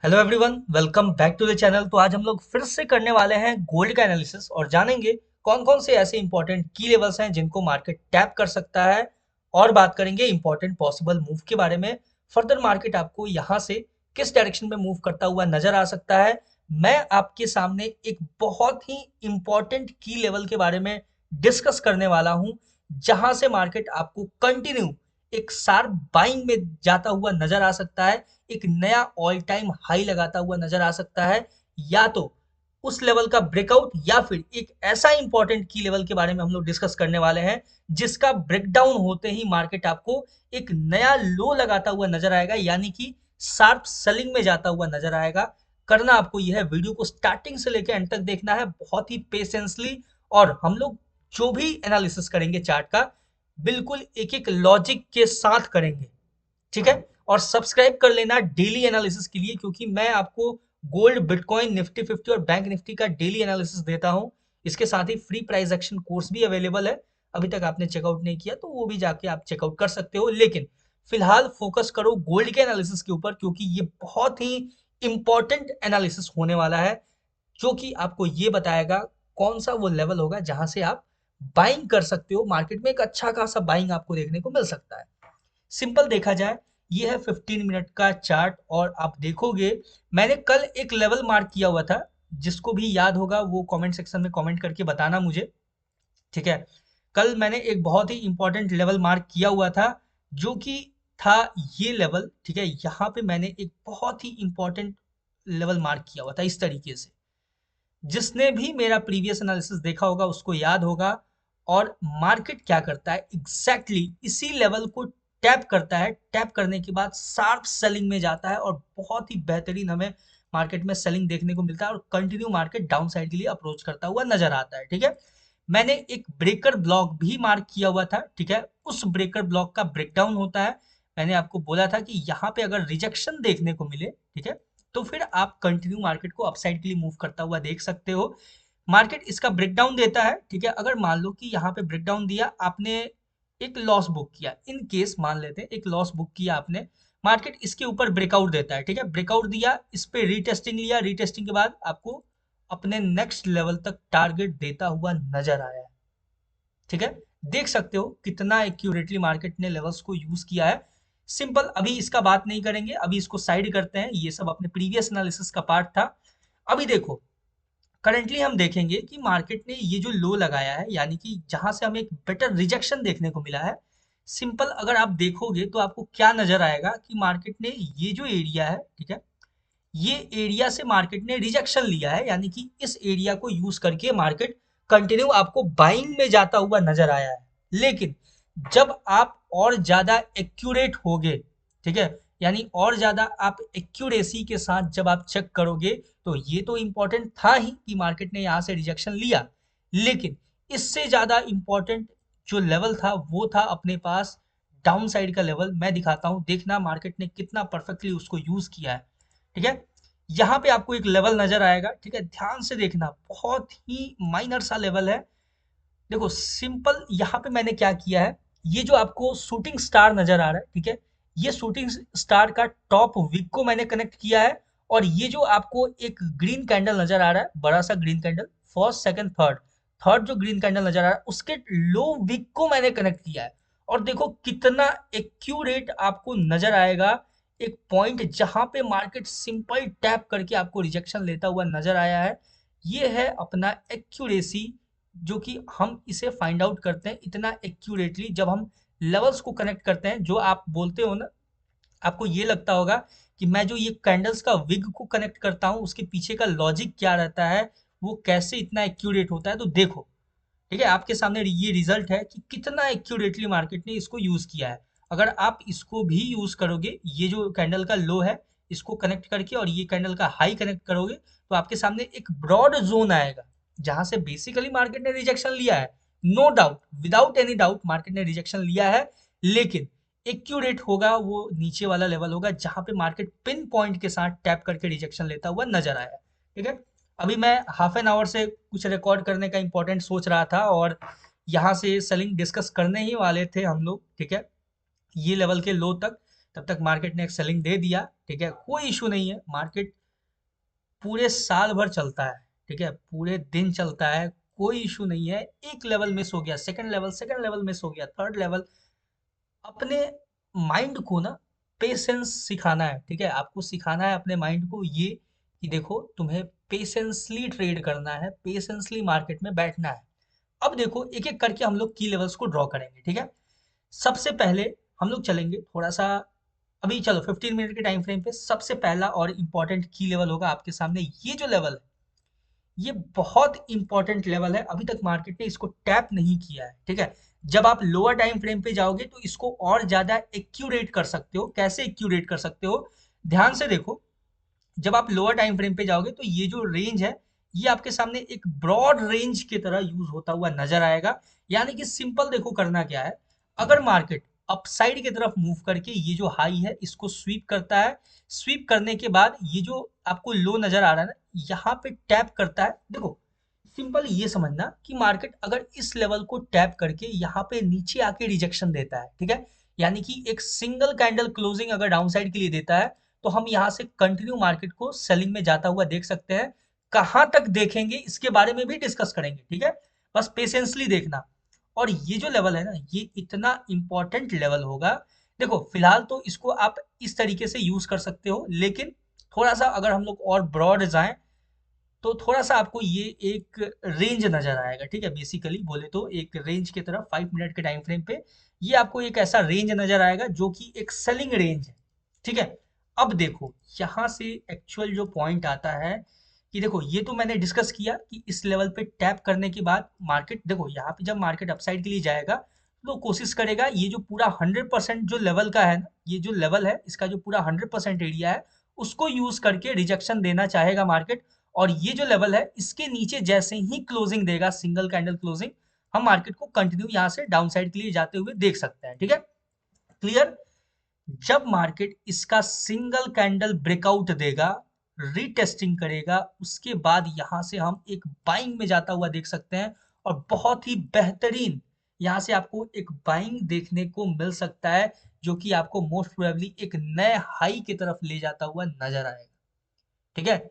Hello everyone, welcome back to the channel. तो आज हम लोग फिर से करने वाले हैं गोल्ड का एनालिसिस और जानेंगे कौन कौन से ऐसे इंपॉर्टेंट की लेवल्स हैं जिनको मार्केट टैप कर सकता है। और बात करेंगे इंपॉर्टेंट पॉसिबल मूव के बारे में। फर्दर मार्केट आपको यहाँ से किस डायरेक्शन में मूव करता हुआ नजर आ सकता है। मैं आपके सामने एक बहुत ही इंपॉर्टेंट की लेवल के बारे में डिस्कस करने वाला हूँ, जहां से मार्केट आपको कंटिन्यू एक शार्प बाइंग में जाता हुआ नजर आ सकता है, एक नया ऑल टाइम हाई लगाता हुआ नजर आ सकता है, या तो उस लेवल का ब्रेकआउट या फिर एक ऐसा इंपॉर्टेंट की लेवल के बारे में हम लोग डिस्कस करने वाले हैं जिसका ब्रेकडाउन होते ही मार्केट आपको एक नया लो लगाता हुआ नजर आएगा, यानी कि शार्प सेलिंग में जाता हुआ नजर आएगा। करना आपको यह है, वीडियो को स्टार्टिंग से लेकर एंड तक देखना है बहुत ही पेशेंसली। और हम लोग जो भी एनालिसिस करेंगे चार्ट का, बिल्कुल एक एक लॉजिक के साथ करेंगे, ठीक है। और सब्सक्राइब कर लेना डेली एनालिसिस के लिए, क्योंकि मैं आपको गोल्ड, बिटकॉइन, निफ्टी 50 और बैंक निफ्टी का डेली एनालिसिस देता हूं। इसके साथ ही फ्री प्राइस एक्शन कोर्स भी अवेलेबल है। अभी तक आपने चेकआउट नहीं किया तो वो भी जाके आप चेकआउट कर सकते हो, लेकिन फिलहाल फोकस करो गोल्ड के एनालिसिस के ऊपर, क्योंकि ये बहुत ही इंपॉर्टेंट एनालिसिस होने वाला है, जो कि आपको ये बताएगा कौन सा वो लेवल होगा जहां से आप बाइंग कर सकते हो। मार्केट में एक अच्छा खासा बाइंग आपको देखने को मिल सकता है। सिंपल देखा जाए, ये है 15 मिनट का चार्ट और आप देखोगे मैंने कल एक लेवल मार्क किया हुआ था। जिसको भी याद होगा वो कमेंट सेक्शन में कमेंट करके बताना मुझे, ठीक है। कल मैंने एक बहुत ही इंपॉर्टेंट लेवल मार्क किया हुआ था, जो कि था ये लेवल, ठीक है। यहाँ पे मैंने एक बहुत ही इंपॉर्टेंट लेवल मार्क किया हुआ था इस तरीके से। जिसने भी मेरा प्रीवियस एनालिसिस देखा होगा उसको याद होगा। और मार्केट क्या करता है, एग्जैक्टली इसी लेवल को टैप करता है। टैप करने के बाद शार्प सेलिंग में जाता है और बहुत ही बेहतरीन हमें मार्केट में सेलिंग देखने को मिलता है और कंटिन्यू मार्केट डाउन साइड के लिए अप्रोच करता हुआ नजर आता है, ठीक है। मैंने एक ब्रेकर ब्लॉक भी मार्क किया हुआ था, ठीक है। उस ब्रेकर ब्लॉक का ब्रेकडाउन होता है। मैंने आपको बोला था कि यहाँ पे अगर रिजेक्शन देखने को मिले, ठीक है, तो फिर आप कंटिन्यू मार्केट को अपसाइड के लिए मूव करता हुआ देख सकते हो। मार्केट इसका ब्रेकडाउन देता है, ठीक है। अगर मान लो कि यहाँ पे ब्रेकडाउन दिया आपने, एक लॉस बुक किया, इन केस मान लेते हैं एक लॉस बुक किया आपने, मार्केट इसके ऊपर ब्रेकआउट देता है, ठीक है। ब्रेकआउट दिया, इस पे रीटेस्टिंग लिया, रीटेस्टिंग के बाद आपको अपने नेक्स्ट लेवल तक टारगेट देता हुआ नजर आया है, ठीक है। देख सकते हो कितना एक्यूरेटली मार्केट ने लेवल्स को यूज किया है। सिंपल, अभी इसका बात नहीं करेंगे, अभी इसको साइड करते हैं, ये सब अपने प्रीवियस एनालिसिस का पार्ट था। अभी देखो, करंटली हम देखेंगे कि मार्केट ने ये जो लो लगाया है, यानी कि जहां से हमें एक बेटर रिजेक्शन देखने को मिला है। सिंपल, अगर आप देखोगे तो आपको क्या नजर आएगा कि मार्केट ने ये जो एरिया है, ठीक है, ये एरिया से मार्केट ने रिजेक्शन लिया है, यानी कि इस एरिया को यूज करके मार्केट कंटिन्यू आपको बाइंग में जाता हुआ नजर आया है। लेकिन जब आप और ज्यादा एक्यूरेट होगे, ठीक है, यानी और ज्यादा आप एक्यूरेसी के साथ जब आप चेक करोगे, तो ये तो इंपॉर्टेंट था ही कि मार्केट ने यहां से रिजेक्शन लिया, लेकिन इससे ज्यादा इंपॉर्टेंट जो लेवल था वो था अपने पास डाउन साइड का लेवल। मैं दिखाता हूं, देखना मार्केट ने कितना परफेक्टली उसको यूज किया है, ठीक है। यहाँ पे आपको एक लेवल नजर आएगा, ठीक है, ध्यान से देखना, बहुत ही माइनर सा लेवल है। देखो सिंपल, यहाँ पे मैंने क्या किया है, ये जो आपको शूटिंग स्टार नजर आ रहा है, ठीक है, ये शूटिंग स्टार का टॉप विक को मैंने कनेक्ट किया है। और ये जो आपको एक ग्रीन कैंडल नजर आ रहा है, बड़ा सा green candle, first second third, third जो ग्रीन कैंडल नजर आ रहा है उसके लो विक को मैंने कनेक्ट किया है। और देखो कितना एक्यूरेट आपको नजर आएगा एक पॉइंट जहां पे मार्केट सिंपल टैप करके आपको रिजेक्शन लेता हुआ नजर आया है। ये है अपना एक्यूरेसी, जो कि हम इसे फाइंड आउट करते हैं इतना एक्यूरेटली जब हम लेवल्स को कनेक्ट करते हैं। जो आप बोलते हो ना, आपको ये लगता होगा कि मैं जो ये कैंडल्स का विग को कनेक्ट करता हूँ उसके पीछे का लॉजिक क्या रहता है, वो कैसे इतना एक्यूरेट होता है। तो देखो, ठीक है, आपके सामने ये रिजल्ट है कि कितना एक्यूरेटली मार्केट ने इसको यूज किया है। अगर आप इसको भी यूज करोगे, ये जो कैंडल का लो है इसको कनेक्ट करके और ये कैंडल का हाई कनेक्ट करोगे, तो आपके सामने एक ब्रॉड जोन आएगा जहां से बेसिकली मार्केट ने रिजेक्शन लिया है। No doubt, without any doubt market ने रिजेक्शन लिया है, लेकिन एक्यूरेट होगा वो नीचे वाला लेवल होगा जहां पे मार्केट पिन पॉइंट के साथ टैप करके रिजेक्शन लेता हुआ नजर आया, ठीक है। अभी मैं हाफ एन आवर से कुछ रिकॉर्ड करने का इंपॉर्टेंट सोच रहा था और यहाँ से सेलिंग डिस्कस करने ही वाले थे हम लोग, ठीक है, ये लेवल के लो तक। तब तक मार्केट ने एक सेलिंग दे दिया, ठीक है, कोई इशू नहीं है, मार्केट पूरे साल भर चलता है, ठीक है, पूरे दिन चलता है, कोई इशू नहीं है। एक लेवल मिस हो गया, सेकंड लेवल मिस हो गया, थर्ड लेवल, अपने माइंड को ना पेशेंस सिखाना है, ठीक है, आपको सिखाना है अपने माइंड को ये कि देखो तुम्हें पेशेंसली ट्रेड करना है, पेशेंसली मार्केट में बैठना है। अब देखो एक एक करके हम लोग की लेवल्स को ड्रॉ करेंगे, ठीक है। सबसे पहले हम लोग चलेंगे थोड़ा सा, अभी चलो 15 मिनट के टाइम फ्रेम पे सबसे पहला और इम्पोर्टेंट की लेवल होगा आपके सामने, ये जो लेवल है ये बहुत इंपॉर्टेंट लेवल है, अभी तक मार्केट ने इसको टैप नहीं किया है, ठीक है। जब आप लोअर टाइम फ्रेम पे जाओगे तो इसको और ज्यादा एक्यूरेट कर सकते हो। कैसे एक्यूरेट कर सकते हो, ध्यान से देखो, जब आप लोअर टाइम फ्रेम पे जाओगे तो ये जो रेंज है ये आपके सामने एक ब्रॉड रेंज की तरह यूज होता हुआ नजर आएगा। यानी कि सिंपल देखो करना क्या है, अगर मार्केट अपसाइड की तरफ मूव करके ये जो हाई है इसको स्वीप करता है, स्वीप करने के बाद ये जो आपको लो नजर आ रहा है ना, यहाँ पे टैप करता है। देखो सिंपल ये समझना कि मार्केट अगर इस लेवल को टैप करके यहाँ पे नीचे आके रिजेक्शन देता है, ठीक है, यानी कि एक सिंगल कैंडल क्लोजिंग अगर डाउन साइड के लिए देता है तो हम यहाँ से कंटिन्यू मार्केट को सेलिंग में जाता हुआ देख सकते हैं। कहां तक देखेंगे इसके बारे में भी डिस्कस करेंगे, ठीक है, बस पेशेंसली देखना। और ये जो लेवल है ना ये इतना इंपॉर्टेंट लेवल होगा। देखो फिलहाल तो इसको आप इस तरीके से यूज कर सकते हो, लेकिन थोड़ा सा अगर हम लोग और ब्रॉड जाएं तो थोड़ा सा आपको ये एक रेंज नजर आएगा, ठीक है, बेसिकली बोले तो एक रेंज की तरफ 5 मिनट के टाइम फ्रेम पे ये आपको एक ऐसा रेंज नजर आएगा जो कि एक सेलिंग रेंज है, ठीक है। अब देखो यहाँ से एक्चुअल जो पॉइंट आता है कि देखो ये तो मैंने डिस्कस किया कि इस लेवल पे टैप करने के बाद मार्केट, देखो यहाँ पे जब मार्केट अपसाइड के लिए जाएगा तो कोशिश करेगा ये जो पूरा 100% जो लेवल का है ना, ये जो लेवल है इसका जो पूरा 100% एरिया है उसको यूज करके रिजेक्शन देना चाहेगा मार्केट। और ये जो लेवल है इसके नीचे जैसे ही क्लोजिंग देगा, सिंगल कैंडल क्लोजिंग, हम मार्केट को कंटिन्यू यहाँ से डाउन साइड के लिए जाते हुए देख सकते हैं, ठीक है, क्लियर। जब मार्केट इसका सिंगल कैंडल ब्रेकआउट देगा, रीटेस्टिंग करेगा, उसके बाद यहां से हम एक बाइंग में जाता हुआ देख सकते हैं। और बहुत ही बेहतरीन यहां से आपको एक बाइंग देखने को मिल सकता है जो कि आपको मोस्ट प्रोबेबली एक नए हाई की तरफ ले जाता हुआ नजर आएगा, ठीक है।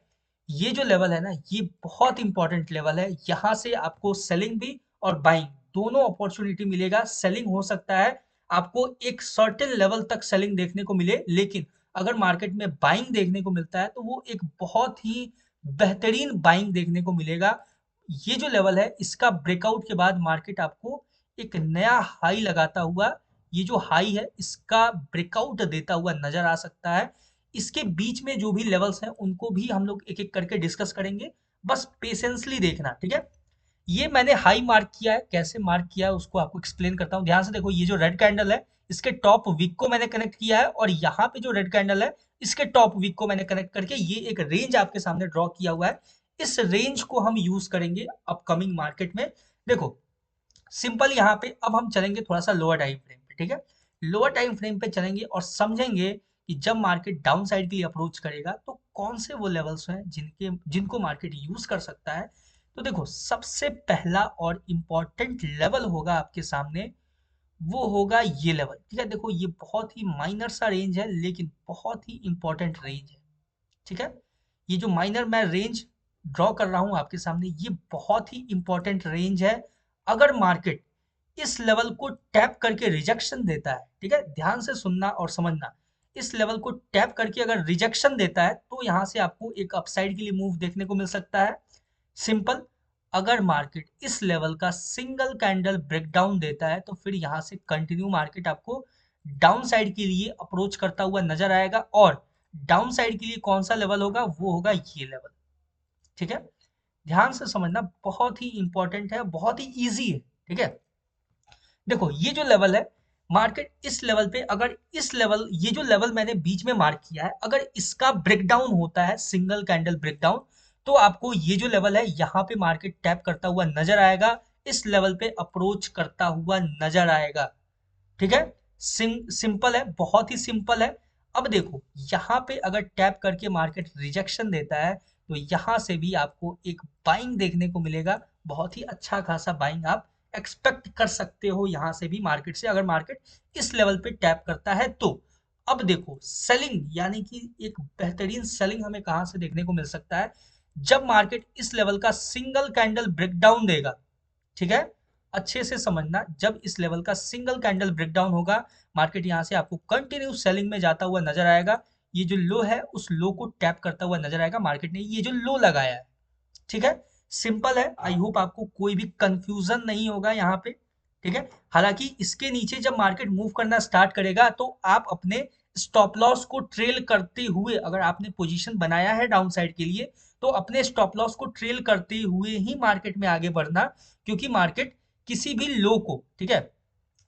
ये जो लेवल है ना ये बहुत इंपॉर्टेंट लेवल है, यहाँ से आपको सेलिंग भी और बाइंग दोनों अपॉर्चुनिटी मिलेगा। सेलिंग हो सकता है आपको एक सर्टेन लेवल तक सेलिंग देखने को मिले, लेकिन अगर मार्केट में बाइंग देखने को मिलता है तो वो एक बहुत ही बेहतरीन बाइंग देखने को मिलेगा। ये जो लेवल है इसका ब्रेकआउट के बाद मार्केट आपको एक नया हाई लगाता हुआ, ये जो हाई है इसका ब्रेकआउट देता हुआ नजर आ सकता है। इसके बीच में जो भी लेवल्स हैं उनको भी हम लोग एक एक करके डिस्कस करेंगे, बस पेशेंसली देखना, ठीक है। ये मैंने हाई मार्क किया है, कैसे मार्क किया है उसको आपको एक्सप्लेन करता हूँ। ध्यान से देखो, ये जो रेड कैंडल है इसके टॉप वीक को मैंने कनेक्ट किया है, और यहाँ पे जो रेड कैंडल है इसके टॉप वीक को मैंने कनेक्ट करके ये एक रेंज आपके सामने ड्रॉ किया हुआ है। इस रेंज को हम यूज करेंगे अपकमिंग मार्केट में। देखो सिंपल यहाँ पे अब हम चलेंगे थोड़ा सा लोअर टाइम फ्रेम पे, ठीक है, लोअर टाइम फ्रेम पे चलेंगे और समझेंगे कि जब मार्केट डाउन साइड के लिए अप्रोच करेगा तो कौन से वो लेवल्स हैं जिनको मार्केट यूज कर सकता है। तो देखो सबसे पहला और इम्पोर्टेंट लेवल होगा आपके सामने, वो होगा ये लेवल, ठीक है। देखो ये बहुत ही माइनर सा रेंज है लेकिन बहुत ही इंपॉर्टेंट रेंज है, ठीक है। ये जो माइनर मैं रेंज ड्रॉ कर रहा हूं आपके सामने ये बहुत ही इंपॉर्टेंट रेंज है। अगर मार्केट इस लेवल को टैप करके रिजेक्शन देता है, ठीक है, ध्यान से सुनना और समझना, इस लेवल को टैप करके अगर रिजेक्शन देता है तो यहां से आपको एक अपसाइड के लिए मूव देखने को मिल सकता है। सिंपल, अगर मार्केट इस लेवल का सिंगल कैंडल ब्रेकडाउन देता है तो फिर यहां से कंटिन्यू मार्केट आपको डाउन साइड के लिए अप्रोच करता हुआ नजर आएगा। और डाउन साइड के लिए कौन सा लेवल होगा, वो होगा ये लेवल, ठीक है। ध्यान से समझना, बहुत ही इंपॉर्टेंट है, बहुत ही इजी है, ठीक है। देखो ये जो लेवल है, मार्केट इस लेवल पे अगर इस लेवल, ये जो लेवल मैंने बीच में मार्क किया है, अगर इसका ब्रेकडाउन होता है सिंगल कैंडल ब्रेकडाउन, तो आपको ये जो लेवल है यहाँ पे मार्केट टैप करता हुआ नजर आएगा, इस लेवल पे अप्रोच करता हुआ नजर आएगा, ठीक है। सिंपल है, बहुत ही सिंपल है। अब देखो यहाँ पे अगर टैप करके मार्केट रिजेक्शन देता है तो यहाँ से भी आपको एक बाइंग देखने को मिलेगा, बहुत ही अच्छा खासा बाइंग आप एक्सपेक्ट कर सकते हो यहाँ से भी मार्केट से, अगर मार्केट इस लेवल पे टैप करता है तो। अब देखो सेलिंग, यानी कि एक बेहतरीन सेलिंग हमें कहां से देखने को मिल सकता है, जब मार्केट इस लेवल का सिंगल कैंडल ब्रेकडाउन देगा। ठीक है, अच्छे से समझना, जब इस लेवल का सिंगल कैंडल ब्रेकडाउन होगा, मार्केट यहां से आपको कंटिन्यू सेलिंग में जाता हुआ नजर आएगा। ये जो लो है उस लो को टैप करता हुआ नजर आएगा, मार्केट ने ये जो लो लगाया है। ठीक है, सिंपल है, आई होप आपको कोई भी कंफ्यूजन नहीं होगा यहाँ पे। ठीक है, हालांकि इसके नीचे जब मार्केट मूव करना स्टार्ट करेगा तो आप अपने स्टॉप लॉस को ट्रेल करते हुए, अगर आपने पोजीशन बनाया है डाउन साइड के लिए, तो अपने स्टॉप लॉस को ट्रेल करते हुए ही मार्केट में आगे बढ़ना, क्योंकि मार्केट किसी भी लो को, ठीक है,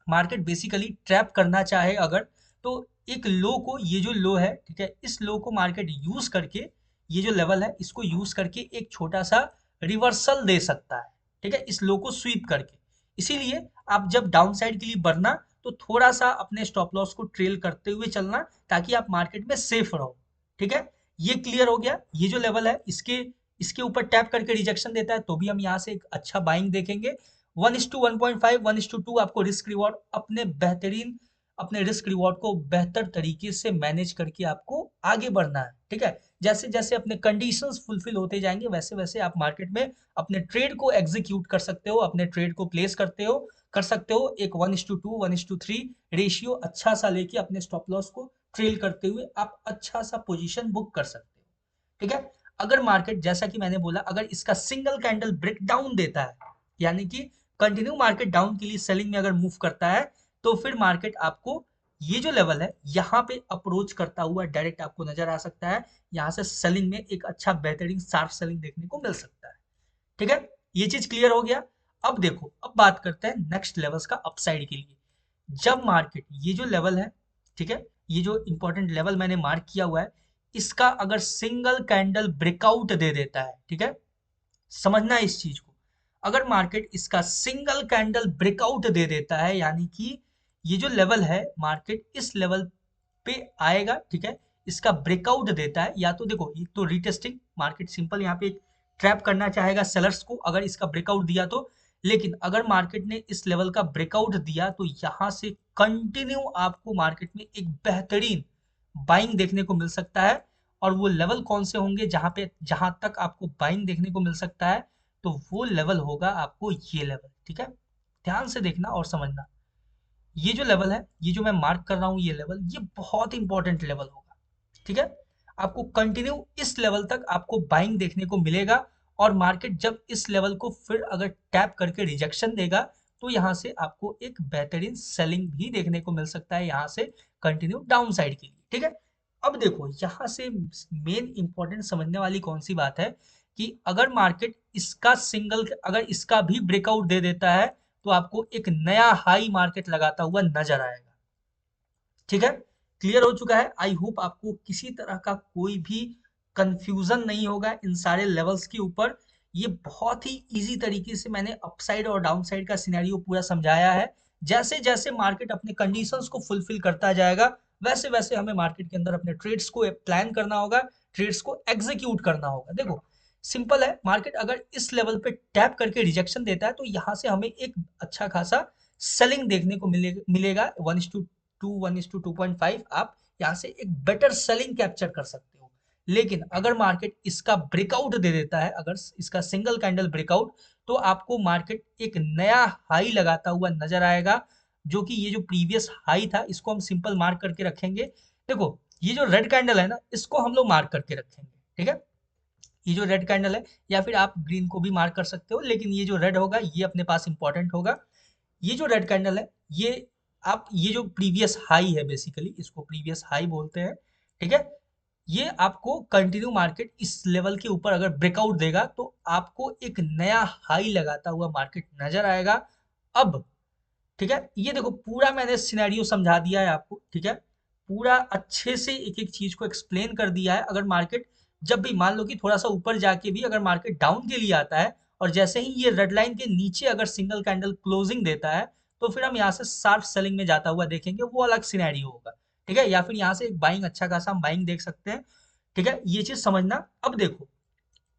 मार्केट बेसिकली ट्रैप करना चाहे अगर, तो एक लो को, ये जो लो है, ठीक है, इस लो को मार्केट यूज करके, ये जो लेवल है इसको यूज करके एक छोटा सा रिवर्सल दे सकता है। ठीक है, इस लो को स्वीप करके। इसीलिए आप जब डाउन साइड के लिए बढ़ना, तो थोड़ा सा अपने स्टॉप लॉस को ट्रेल करते हुए चलना, ताकि आप मार्केट में सेफ रहो। ठीक है, ये क्लियर हो गया। ये जो लेवल है इसके इसके ऊपर टैप करके रिजेक्शन देता है तो भी हम यहाँ से एक अच्छा बाइंग देखेंगे। 1:1.5, 1:2 आपको रिस्क रिवॉर्ड, अपने बेहतरीन, अपने रिस्क रिवॉर्ड को बेहतर तरीके से मैनेज करके आपको आगे बढ़ना है। ठीक है, जैसे जैसे अपने कंडीशंस फुलफिल होते जाएंगे, वैसे वैसे आप मार्केट में अपने ट्रेड को एग्जीक्यूट कर सकते हो, अपने ट्रेड को प्लेस कर सकते हो। एक 1:2, 1:3 रेशियो अच्छा सा लेके अपने स्टॉप लॉस को ट्रेल करते हुए आप अच्छा सा पोजीशन बुक कर सकते हो। ठीक है, अगर मार्केट, जैसा कि मैंने बोला, अगर इसका सिंगल कैंडल ब्रेकडाउन देता है, यानी कि कंटिन्यू मार्केट डाउन के लिए सेलिंग में अगर मूव करता है, तो फिर मार्केट आपको ये जो लेवल है यहाँ पे अप्रोच करता हुआ डायरेक्ट आपको नजर आ सकता है। यहाँ से सेलिंग में एक अच्छा बेहतरीन शार्प सेलिंग देखने को मिल सकता है। ठीक है, ये चीज क्लियर हो गया। अब देखो, अब बात करते हैं नेक्स्ट लेवल्स का अपसाइड के लिए। जब मार्केट, ये जो लेवल है, ठीक है, ये जो इंपॉर्टेंट लेवल मैंने मार्क किया हुआ है, इसका अगर सिंगल कैंडल ब्रेकआउट दे देता है, ठीक है, समझना इस चीज को, अगर मार्केट इसका सिंगल कैंडल ब्रेकआउट दे देता है, यानी कि ये जो लेवल है मार्केट इस लेवल पे आएगा, ठीक है, इसका ब्रेकआउट देता है, या तो देखो एक तो रीटेस्टिंग, मार्केट सिंपल यहाँ पे ट्रैप करना चाहेगा सेलर्स को अगर इसका ब्रेकआउट दिया तो। लेकिन अगर मार्केट ने इस लेवल का ब्रेकआउट दिया तो यहाँ से कंटिन्यू आपको मार्केट में एक बेहतरीन बाइंग देखने को मिल सकता है। और वो लेवल कौन से होंगे जहां तक आपको बाइंग देखने को मिल सकता है, तो वो लेवल होगा आपको ये लेवल। ठीक है, ध्यान से देखना और समझना, ये जो लेवल है, ये जो मैं मार्क कर रहा हूँ ये लेवल, ये बहुत इंपॉर्टेंट लेवल होगा। ठीक है, आपको कंटिन्यू इस लेवल तक आपको बाइंग देखने को मिलेगा। और मार्केट जब इस लेवल को फिर अगर टैप करके रिजेक्शन देगा, तो यहाँ से आपको एक बेहतरीन सेलिंग भी देखने को मिल सकता है, यहाँ से कंटिन्यू डाउन साइड के लिए। ठीक है, अब देखो यहाँ से मेन इंपॉर्टेंट समझने वाली कौन सी बात है, कि अगर मार्केट इसका सिंगल, अगर इसका भी ब्रेकआउट दे देता है, तो आपको एक नया हाई मार्केट लगाता हुआ नजर आएगा। ठीक है, क्लियर हो चुका है। आई होप आपको किसी तरह का कोई भी कंफ्यूजन नहीं होगा इन सारे लेवल्स के ऊपर। ये बहुत ही इजी तरीके से मैंने अपसाइड और डाउन साइड का सिनेरियो पूरा समझाया है। जैसे जैसे मार्केट अपने कंडीशंस को फुलफिल करता जाएगा, वैसे वैसे हमें मार्केट के अंदर अपने ट्रेड्स को प्लान करना होगा, ट्रेड्स को एग्जीक्यूट करना होगा। देखो सिंपल है, मार्केट अगर इस लेवल पे टैप करके रिजेक्शन देता है, तो यहाँ से हमें एक अच्छा खासा सेलिंग देखने को मिलेगा। 1:2, 1:2.5 आप यहाँ से एक बेटर सेलिंग कैप्चर कर सकते हो। लेकिन अगर मार्केट इसका ब्रेकआउट दे देता है, अगर इसका सिंगल कैंडल ब्रेकआउट, तो आपको मार्केट एक नया हाई लगाता हुआ नजर आएगा, जो कि ये जो प्रीवियस हाई था इसको हम सिंपल मार्क करके रखेंगे। देखो ये जो रेड कैंडल है ना, इसको हम लोग मार्क करके रखेंगे। ठीक है, ये जो रेड कैंडल है, या फिर आप ग्रीन को भी मार्क कर सकते हो, लेकिन ये जो रेड होगा ये अपने पास इंपॉर्टेंट होगा। ये जो रेड कैंडल है, ये आप, ये जो प्रीवियस हाई है, बेसिकली इसको प्रीवियस हाई बोलते हैं। ठीक है, ये आपको कंटिन्यू मार्केट इस लेवल के ऊपर अगर ब्रेकआउट देगा, तो आपको एक नया हाई लगाता हुआ मार्केट नजर आएगा। अब ठीक है, ये देखो पूरा मैंने सिनेरियो समझा दिया है आपको। ठीक है, पूरा अच्छे से एक एक चीज को एक्सप्लेन कर दिया है। अगर मार्केट जब भी मान लो कि थोड़ा सा ऊपर जाके भी अगर मार्केट डाउन के लिए आता है, और जैसे ही ये रेड लाइन के नीचे अगर सिंगल कैंडल क्लोजिंग देता है, तो फिर हम यहाँ से शार्प सेलिंग में जाता हुआ देखेंगे, वो अलग सिनेरियो होगा। ठीक है, या फिर यहाँ से एक बाइंग, अच्छा खासा हम बाइंग देख सकते हैं। ठीक है, ये चीज समझना। अब देखो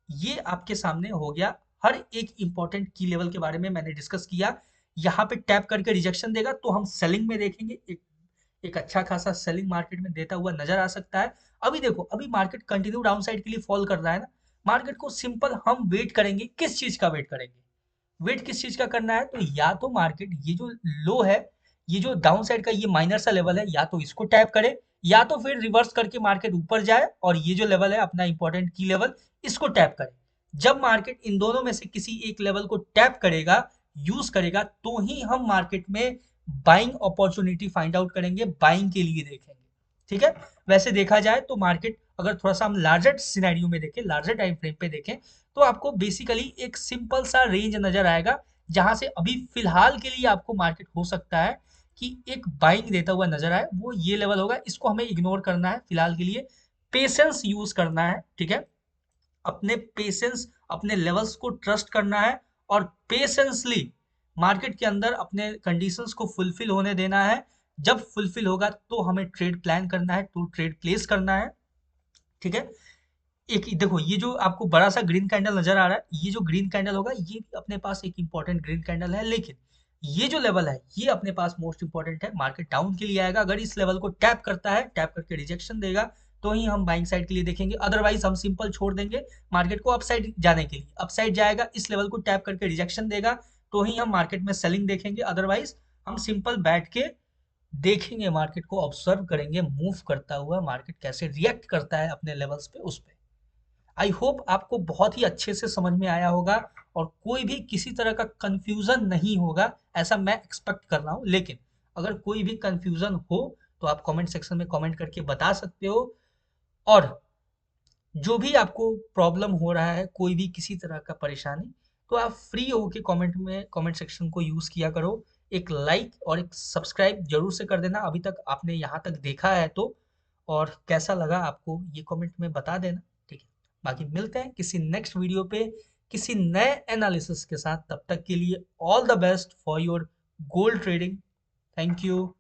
ये आपके सामने हो गया, हर एक इंपॉर्टेंट की लेवल के बारे में मैंने डिस्कस किया। यहाँ पे टैप करके रिजेक्शन देगा तो हम सेलिंग में देखेंगे, एक एक अच्छा खासा सेलिंग मार्केट में देता हुआ नजर आ सकता है। अभी देखो, अभी मार्केट कंटिन्यू डाउन साइड के लिए फॉल कर रहा है ना, मार्केट को सिंपल हम वेट करेंगे। किस चीज का वेट करेंगे? वेट किस चीज का करना है? तो या तो मार्केट ये जो लो है, ये जो डाउन साइड का ये माइनर सा लेवल है, या तो इसको टैप करे, या तो फिर रिवर्स करके मार्केट ऊपर जाए और ये जो लेवल है अपना इंपॉर्टेंट की लेवल, इसको टैप करे। जब मार्केट इन दोनों में से किसी एक लेवल को टैप करेगा, यूज करेगा, तो ही हम मार्केट में बाइंग अपॉर्चुनिटी फाइंड आउट करेंगे, बाइंग के लिए देखेंगे। ठीक है। वैसे देखा जाए तो मार्केट अगर थोड़ा सा हम लार्जर सिनेरियो में देखें, लार्जर टाइम फ्रेम पे देखें, तो आपको बेसिकली एक सिंपल सा रेंज नजर आएगा, जहां से अभी फिलहाल के लिए आपको मार्केट हो सकता है कि एक बाइंग देता हुआ नजर आए। वो ये लेवल होगा, इसको हमें इग्नोर करना है फिलहाल के लिए, पेशेंस यूज करना है। ठीक है। अपने पेशेंस, अपने लेवल्स को ट्रस्ट करना है और पेशेंसली मार्केट के अंदर अपने कंडीशंस को फुलफिल होने देना है। जब फुलफिल होगा तो हमें ट्रेड प्लान करना है, तो ट्रेड प्लेस करना है। ठीक है। एक देखो, ये जो आपको बड़ा सा ग्रीन कैंडल नजर आ रहा है, ये जो ग्रीन कैंडल होगा ये अपने पास एक इंपॉर्टेंट ग्रीन कैंडल है, लेकिन ये जो लेवल है ये अपने पास मोस्ट इंपॉर्टेंट है। मार्केट डाउन के लिए आएगा, अगर इस लेवल को टैप करता है, टैप करके रिजेक्शन देगा, तो ही हम बाइंग साइड के लिए देखेंगे। अदरवाइज हम सिंपल छोड़ देंगे मार्केट को अपसाइड जाने के लिए। अपसाइड जाएगा, इस लेवल को टैप करके रिजेक्शन देगा, तो ही हम मार्केट में सेलिंग देखेंगे। अदरवाइज हम सिंपल बैठ के देखेंगे, मार्केट को ऑब्जर्व करेंगे, मूव करता हुआ मार्केट कैसे रिएक्ट करता है अपने लेवल्स पे, उस पे। आई होप आपको बहुत ही अच्छे से समझ में आया होगा और कोई भी किसी तरह का कंफ्यूजन नहीं होगा, ऐसा मैं एक्सपेक्ट कर रहा हूँ। लेकिन अगर कोई भी कंफ्यूजन हो तो आप कमेंट सेक्शन में कमेंट करके बता सकते हो। और जो भी आपको प्रॉब्लम हो रहा है, कोई भी किसी तरह का परेशानी, तो आप फ्री होके कमेंट में, कमेंट सेक्शन को यूज किया करो। एक लाइक और एक सब्सक्राइब जरूर से कर देना, अभी तक आपने यहाँ तक देखा है तो। और कैसा लगा आपको ये कमेंट में बता देना। ठीक है। बाकी मिलते हैं किसी नेक्स्ट वीडियो पे किसी नए एनालिसिस के साथ। तब तक के लिए all the best for your gold trading. Thank you.